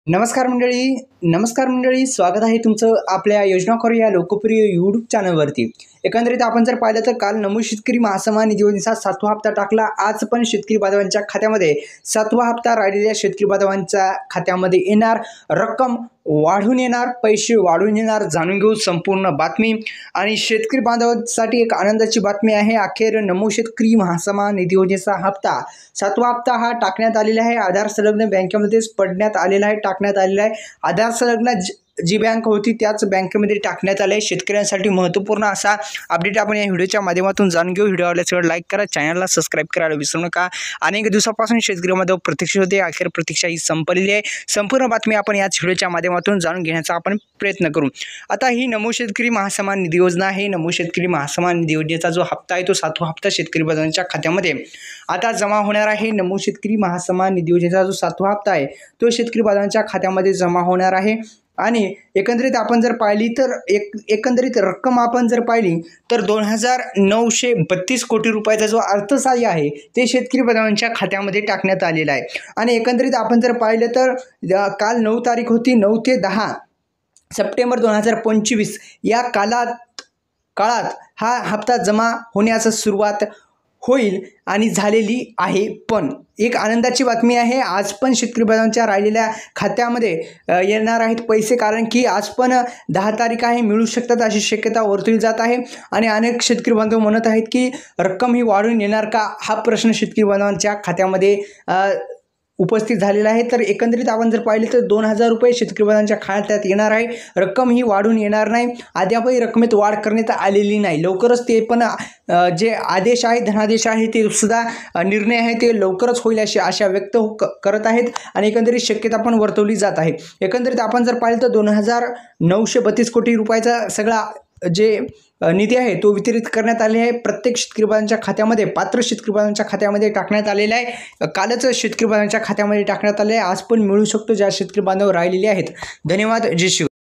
नमस्कार मंडळी, स्वागत आहे तुमचं आपल्या योजना करू या लोकप्रिय यूट्यूब चॅनलवरती। एकंदरीत आपण जर पाहिलं तर काल नमूद शेतकरी महासन्मान निधी योजनेचा 7वा हप्ता टाकला। आज पण शेतकरी बांधवांच्या खात्यामध्ये 7वा हप्ता राहिलेल्या शेतकरी बांधवांच्या खात्यामध्ये येणार, रक्कम वाढून येणार, पैसे वाढून येणार, जाणून घेऊ संपूर्ण बातमी। आणि शेतकरी बांधवांसाठी एक आनंदाची बातमी आहे, अखेर नमूद शेतकरी महासन्मान निधी योजनेचा हप्ता 7वा हप्ता हा टाकण्यात आलेला आहे। आधार संलग्न बँकेमध्येच पडण्यात आलेला आहे, टाकण्यात आलेला आहे। आधार संलग्न जी बँक होती त्याच बँकेमध्ये टाकण्यात आले। शेतकऱ्यांसाठी महत्त्वपूर्ण असा अपडेट आपण या व्हिडिओच्या माध्यमातून जाणून घेऊ। व्हिडिओ आवडल्यास लाईक करा, चॅनलला सबस्क्राइब करायला विसरू नका। अनेक दिवसापासून शेतकऱ्यांमध्ये प्रतीक्षा होते, अखेर प्रतीक्षा ही संपलेली आहे। संपूर्ण बातमी आपण याच व्हिडिओच्या माध्यमातून जाणून घेण्याचा आपण प्रयत्न करू। आता ही नमूद शेतकरी महासन्मान निधी योजना आहे। नमूद शेतकरी महासन्मान निधी योजनेचा जो हप्ता आहे तो 7वा हप्ता शेतकरी बांधवांच्या खात्यामध्ये आता जमा होणार आहे। नमूद शेतकरी महासन्मान निधी योजनेचा जो 7वा हप्ता आहे तो शेतकरी बांधवांच्या खात्यामध्ये जमा होणार आहे। आणि एकंदरीत आपण जर पाहिली तर एकंदरीत रक्कम आपण जर पाहिली तर 2932 कोटी रुपयाचा जो अर्थसहाय्य आहे ते शेतकरी बांधवांच्या खात्यामध्ये टाकण्यात आलेला आहे। आणि एकंदरीत आपण जर पाहिलं तर काल 9 तारीख होती, 9 ते 10 सप्टेंबर 2025 या काळात हा हप्ता जमा होण्याची सुरुवात होईल आणि झालेली आहे। पण एक आनंदाची बातमी आहे, आज पण शेतकरी बांधवांच्या राहिलेल्या खात्यामध्ये येणार आहेत पैसे, कारण की आज पण 10 तारीख आहे, मिळू शकतात अशी शक्यता वर्तवली जात आहे। आणि अनेक शेतकरी बांधव म्हणत आहेत की रक्कम ही वाढून येणार का, हा प्रश्न शेतकरी बांधवांच्या खात्यामध्ये उपस्थित झालेला आहे। तर एकंदरीत आपण जर पाहिले तर 2000 रुपये शेतकरी बांधवांच्या खात्यात येणार आहे, रक्कम ही वाढून येणार नाही। अद्यापही रकमेत वाढ करण्यात आलेली नाही, लवकरच ते पण जे आदेश आहे, धनादेश आहे ते सुद्धा निर्णय आहे ते लवकरच होईल अशी आशा व्यक्त करत आहेत। आणि एकंदरीत शक्यता पण वर्तवली जात आहे। एकंदरीत आपण जर पाहिलं तर 2932 कोटी रुपयाचा सगळा जे निधी आहे तो वितरित करण्यात आले आहे। प्रत्येक शेतकरी बांधवांच्या खात्यामध्ये, पात्र शेतकरी बांधवांच्या खात्यामध्ये टाकण्यात आलेला आहे। कालच शेतकरी बांधवांच्या खात्यामध्ये टाकण्यात आले आहे, आज पण मिळू शकतो ज्या शेतकरी बांधव राहिलेले आहेत। धन्यवाद, जय श्री